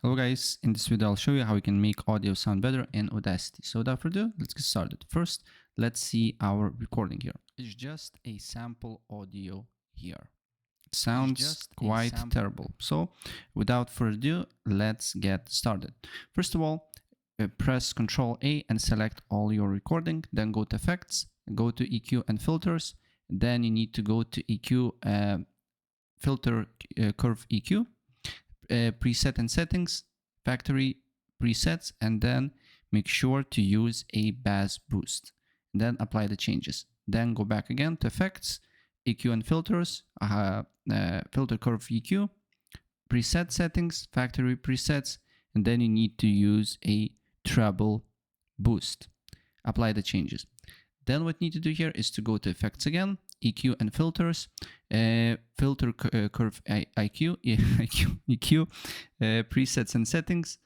Hello guys, in this video I'll show you how you can make audio sound better in Audacity. So without further ado, let's get started. First, let's see our recording here. It's just a sample audio here. It sounds quite terrible. So without further ado, let's get started. First of all, press Ctrl A and select all your recording. Then go to Effects, go to EQ and Filters. Then you need to go to EQ, Filter Curve EQ. Preset and settings, factory presets, and then make sure to use a bass boost. Then apply the changes. Then go back again to effects, EQ and filters, filter curve EQ, preset settings, factory presets, and then you need to use a treble boost. Apply the changes. Then what you need to do here is to go to effects again, EQ and filters, filter curve EQ, presets and settings,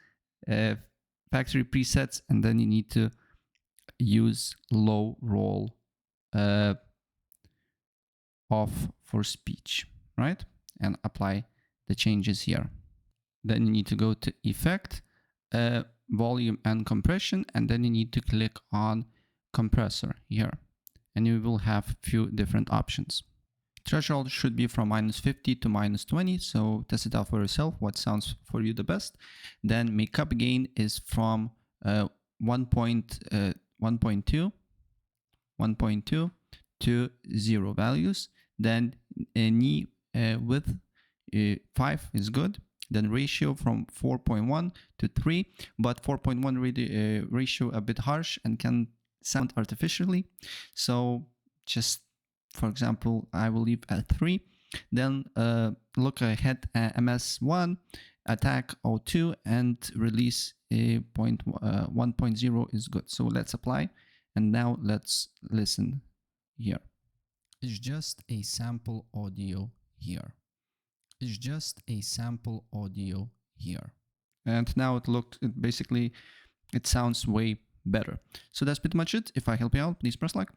factory presets, and then you need to use low roll off for speech, right? And apply the changes here. Then you need to go to effect, volume and compression, and then you need to click on compressor here, and you will have a few different options. Threshold should be from -50 to -20, so test it out for yourself what sounds for you the best. Then makeup gain is from 1.2 to 0 values. Then knee width 5 is good. Then ratio from 4.1 to 3, but 4.1 ratio a bit harsh and can sound artificially. So just for example, I will leave at 3. Then look ahead MS1, attack 02, and release 1.0 is good. So let's apply, and now let's listen here. It's just a sample audio here. It's just a sample audio here. And now it sounds way better. So that's pretty much it. If I help you out, please press like.